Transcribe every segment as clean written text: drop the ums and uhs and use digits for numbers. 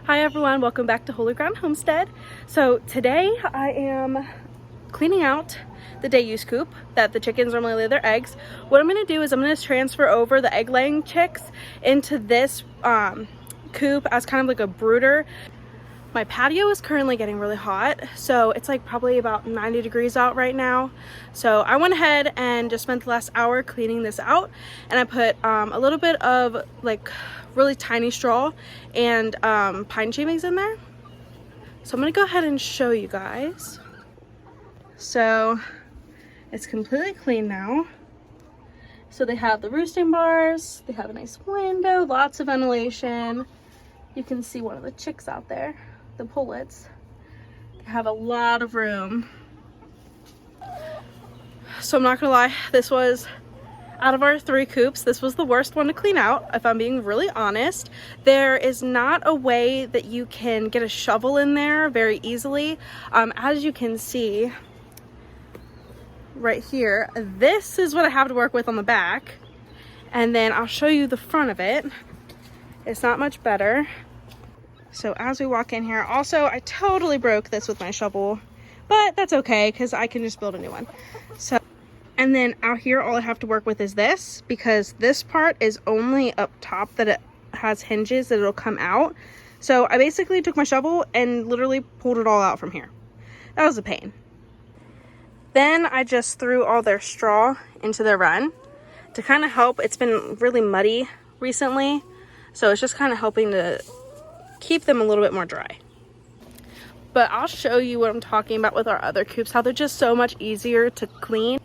Hi everyone, welcome back to Holy Ground Homestead. So today I am cleaning out the day use coop that the chickens normally lay their eggs. What I'm going to do is I'm going to transfer over the egg laying chicks into this coop as kind of like a brooder. My patio is currently getting really hot, so it's like probably about 90 degrees out right now. So I went ahead and just spent the last hour cleaning this out, and I put a little bit of like really tiny straw and pine shavings in there. So I'm gonna go ahead and show you guys. So it's completely clean now. So they have the roosting bars, they have a nice window, lots of ventilation. You can see one of the chicks out there, the pullets. They have a lot of room. So I'm not gonna lie, this was, out of our 3 coops, this was the worst one to clean out, if I'm being really honest. There is not a way that you can get a shovel in there very easily. As you can see right here, this is what I have to work with on the back. And then I'll show you the front of it. It's not much better. So as we walk in here, also I totally broke this with my shovel, but that's okay because I can just build a new one. So, and then out here all I have to work with is this, because this part is only up top that it has hinges that it'll come out. So I basically took my shovel and literally pulled it all out from here. That was a pain. Then I just threw all their straw into their run to kind of help. It's been really muddy recently, so it's just kind of helping to keep them a little bit more dry. But I'll show you what I'm talking about with our other coops, how they're just so much easier to clean.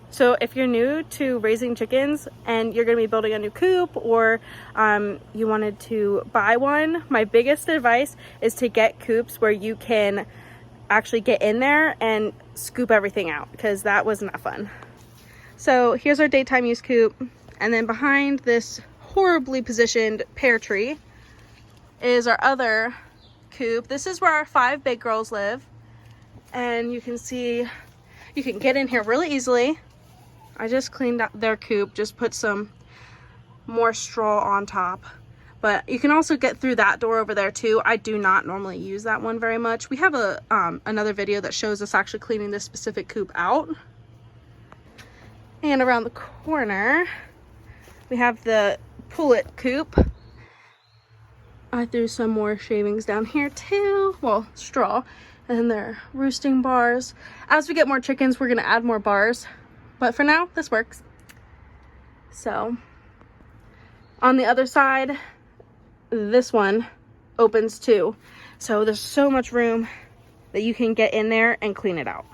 So if you're new to raising chickens and you're going to be building a new coop, or you wanted to buy one, my biggest advice is to get coops where you can actually get in there and scoop everything out, because that was not fun. So here's our daytime use coop, and then behind this horribly positioned pear tree is our other coop. This is where our 5 big girls live, and you can see you can get in here really easily. I just cleaned out their coop, just put some more straw on top, but you can also get through that door over there too. I do not normally use that one very much. We have a another video that shows us actually cleaning this specific coop out. And around the corner we have the pullet coop. I threw some more shavings down here too, well, straw, and then their roosting bars. As we get more chickens, we're gonna add more bars, but for now this works. So on the other side, this one opens too, so there's so much room that you can get in there and clean it out.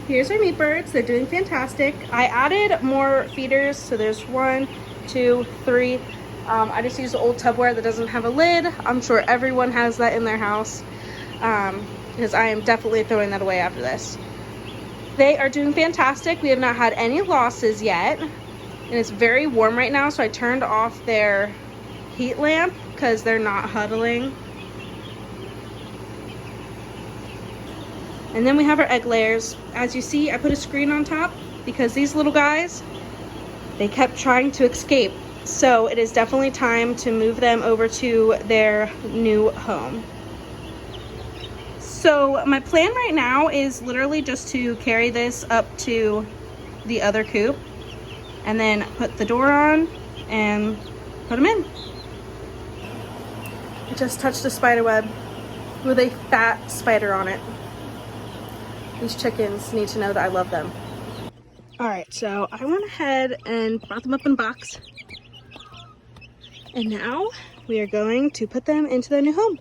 Here's our meat birds. They're doing fantastic. I added more feeders, so there's 1, 2, 3. I just used the old Tupperware that doesn't have a lid. I'm sure everyone has that in their house, because I am definitely throwing that away after this. They are doing fantastic. We have not had any losses yet, and it's very warm right now, so I turned off their heat lamp because they're not huddling. And then we have our egg layers. As you see, I put a screen on top because these little guys, they kept trying to escape. So it is definitely time to move them over to their new home. So my plan right now is literally just to carry this up to the other coop and then put the door on and put them in. I just touched a spider web with a fat spider on it. These chickens need to know that I love them. All right, so I went ahead and brought them up in a box. And now we are going to put them into their new home.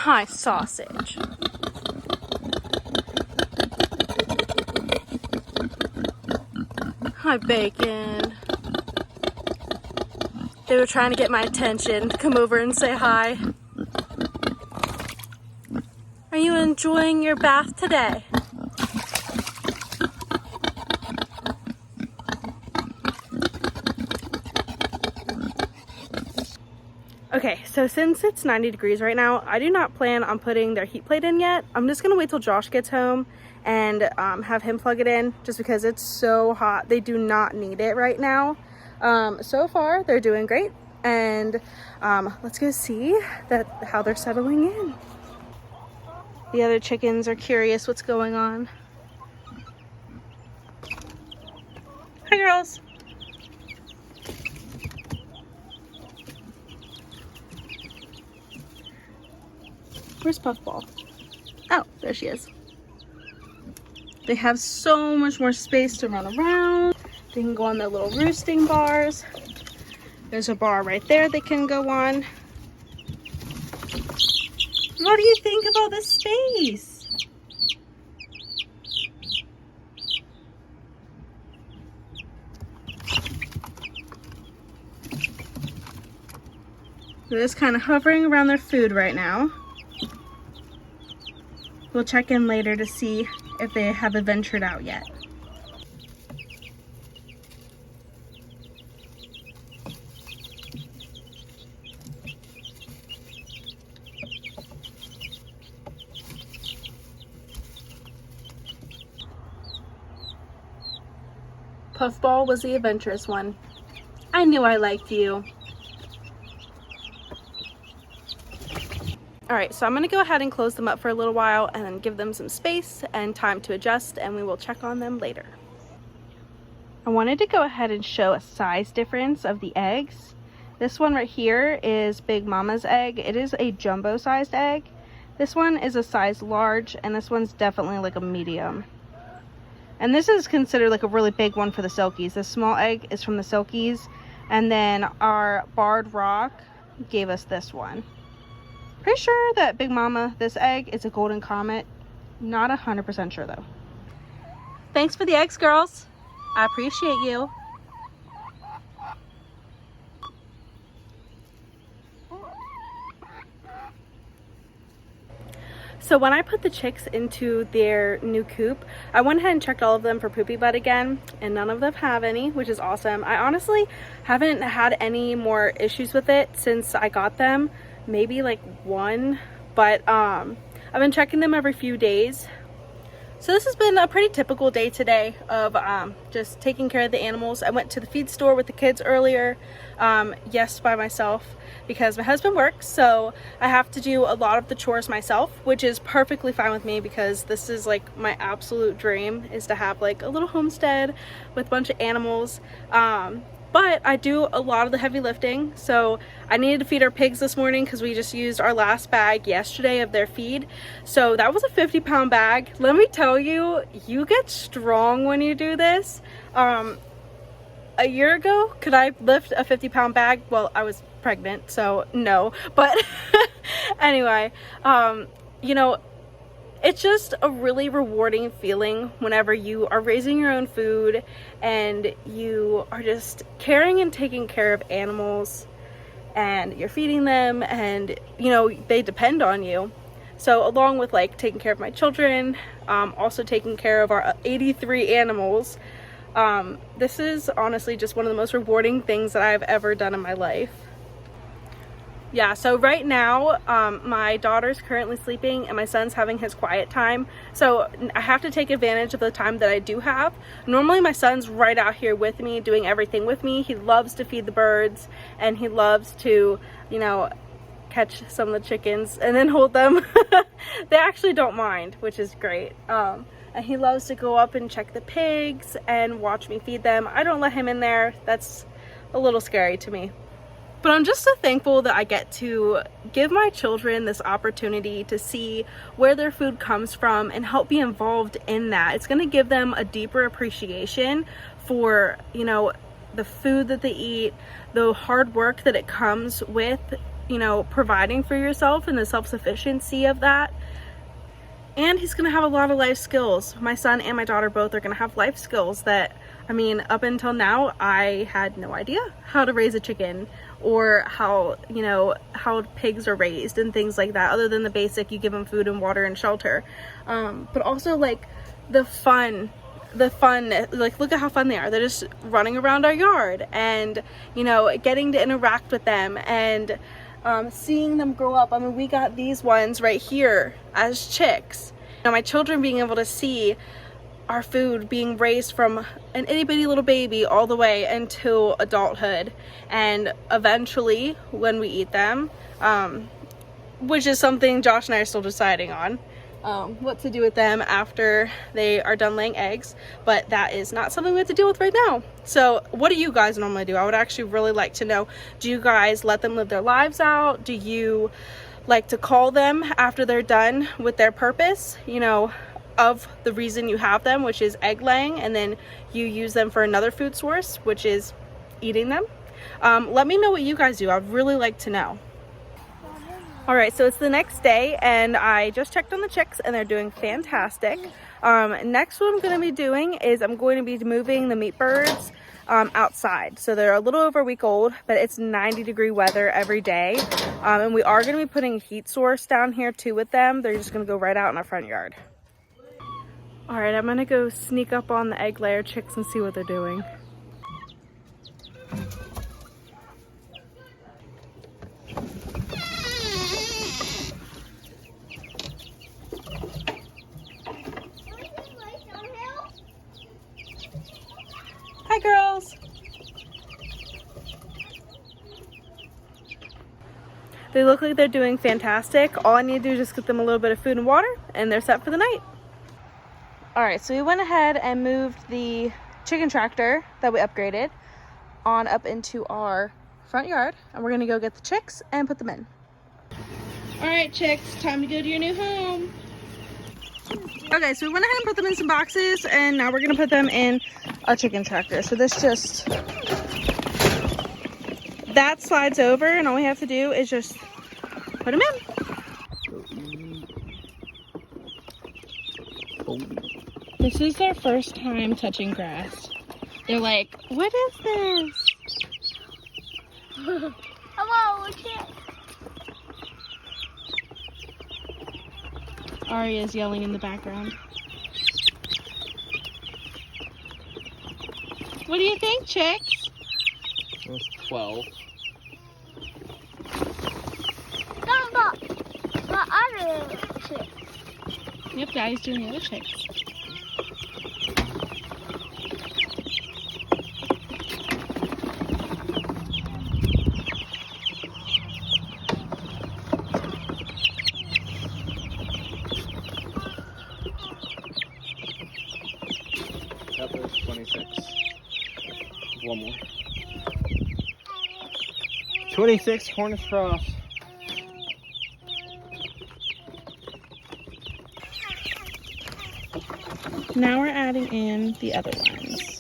Hi, sausage. Hi, Bacon. They were trying to get my attention to come over and say hi. Are you enjoying your bath today? Okay, so since it's 90 degrees right now, I do not plan on putting their heat plate in yet. I'm just gonna wait till Josh gets home and have him plug it in, just because it's so hot. They do not need it right now. So far, they're doing great, and let's go see how they're settling in. The other chickens are curious what's going on. Hi, girls. Where's Puffball? Oh, there she is. They have so much more space to run around. They can go on their little roosting bars. There's a bar right there they can go on. What do you think of all this space? They're just kind of hovering around their food right now. We'll check in later to see if they haven't ventured out yet. Puffball was the adventurous one. I knew I liked you. All right, so I'm gonna go ahead and close them up for a little while and then give them some space and time to adjust, and we will check on them later. I wanted to go ahead and show a size difference of the eggs. This one right here is Big Mama's egg. It is a jumbo sized egg. This one is a size large, and this one's definitely like a medium. And this is considered like a really big one for the Silkies. This small egg is from the Silkies, and then our Barred Rock gave us this one. Pretty sure that Big Mama, this egg, is a Golden Comet. Not 100% sure though. Thanks for the eggs, girls. I appreciate you. So when I put the chicks into their new coop, I went ahead and checked all of them for poopy butt again, and none of them have any, which is awesome. I honestly haven't had any more issues with it since I got them. Maybe like one, but I've been checking them every few days. So this has been a pretty typical day today of just taking care of the animals. I went to the feed store with the kids earlier, yes, by myself, because my husband works, so I have to do a lot of the chores myself, which is perfectly fine with me because this is like my absolute dream, is to have like a little homestead with a bunch of animals. But I do a lot of the heavy lifting, so I needed to feed our pigs this morning because we just used our last bag yesterday of their feed. So that was a 50-pound bag. Let me tell you, you get strong when you do this. A year ago, could I lift a 50-pound bag? Well, I was pregnant, so no. But anyway, you know, it's just a really rewarding feeling whenever you are raising your own food and you are just caring and taking care of animals, and you're feeding them, and you know, they depend on you. So along with like taking care of my children, also taking care of our 83 animals, this is honestly just one of the most rewarding things that I've ever done in my life. Yeah, so right now, my daughter's currently sleeping and my son's having his quiet time. So I have to take advantage of the time that I do have. Normally my son's right out here with me, doing everything with me. He loves to feed the birds, and he loves to, you know, catch some of the chickens and then hold them. They actually don't mind, which is great. And he loves to go up and check the pigs and watch me feed them. I don't let him in there. That's a little scary to me. But I'm just so thankful that I get to give my children this opportunity to see where their food comes from and help be involved in that. It's going to give them a deeper appreciation for, you know, the food that they eat, the hard work that it comes with, you know, providing for yourself and the self-sufficiency of that. And he's gonna have a lot of life skills. My son and my daughter both are gonna have life skills that, I mean, up until now, I had no idea how to raise a chicken or how, you know, how pigs are raised and things like that, other than the basic, you give them food and water and shelter. But also like the fun, like look at how fun they are. They're just running around our yard and, you know, getting to interact with them and seeing them grow up. I mean, we got these ones right here as chicks. You know, my children being able to see our food being raised from an itty bitty little baby all the way into adulthood, and eventually when we eat them, which is something Josh and I are still deciding on, what to do with them after they are done laying eggs, but that is not something we have to deal with right now. So what do you guys normally do? I would actually really like to know, do you guys let them live their lives out? Do you like to call them after they're done with their purpose, you know, of the reason you have them, which is egg laying, and then you use them for another food source, which is eating them? Let me know what you guys do. I'd really like to know. All right, so it's the next day and I just checked on the chicks and they're doing fantastic. Next, what I'm going to be doing is I'm going to be moving the meat birds outside. So they're a little over a week old, but it's 90-degree weather every day. And we are going to be putting a heat source down here too with them. They're just going to go right out in our front yard. All right, I'm going to go sneak up on the egg layer chicks and see what they're doing. Hi, girls. They look like they're doing fantastic. All I need to do is just get them a little bit of food and water, and they're set for the night. All right, so we went ahead and moved the chicken tractor that we upgraded on up into our front yard, and we're gonna go get the chicks and put them in. All right, chicks, time to go to your new home. Okay, so we went ahead and put them in some boxes, and now we're gonna put them in our chicken tractor. So this just, that slides over, and all we have to do is just put them in. This is their first time touching grass. They're like, what is this? Hello, chick. Arya's yelling in the background. What do you think, chicks? That's 12. The other chick. Yep, Daddy's doing the other chicks. That was 26. One more. 26 Hornets Frost. Now we're adding in the other ones.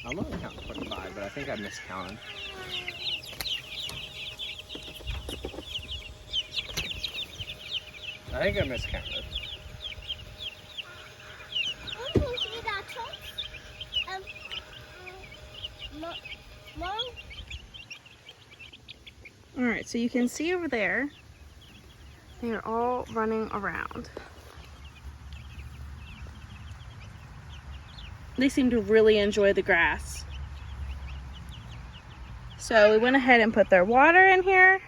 I'm only counting 25, but I think I miscounted. I think I miscounted. All right, so you can see over there, they are all running around. They seem to really enjoy the grass. So we went ahead and put their water in here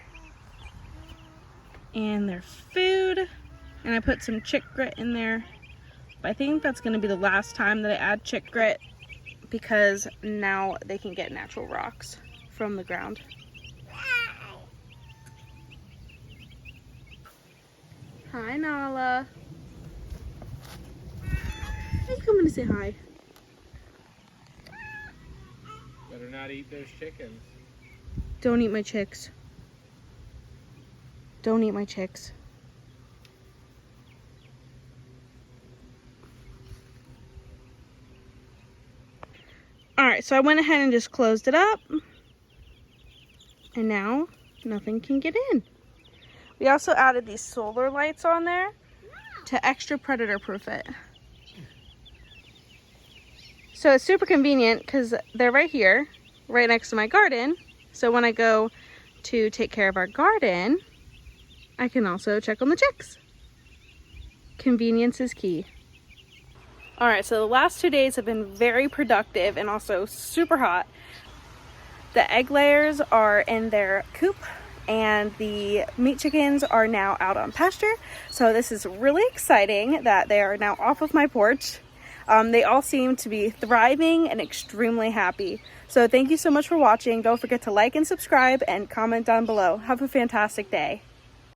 and their food, and I put some chick grit in there. But I think that's going to be the last time that I add chick grit because now they can get natural rocks from the ground. Hi, Nala. Are you coming to say hi? Better not eat those chickens. Don't eat my chicks. Don't eat my chicks. Alright, so I went ahead and just closed it up. And now nothing can get in. We also added these solar lights on there to extra predator proof it. So it's super convenient because they're right here, right next to my garden. So when I go to take care of our garden, I can also check on the chicks. Convenience is key. All right, so the last 2 days have been very productive and also super hot. The egg layers are in their coop and the meat chickens are now out on pasture. So this is really exciting that they are now off of my porch. They all seem to be thriving and extremely happy. So thank you so much for watching. Don't forget to like and subscribe and comment down below. Have a fantastic day.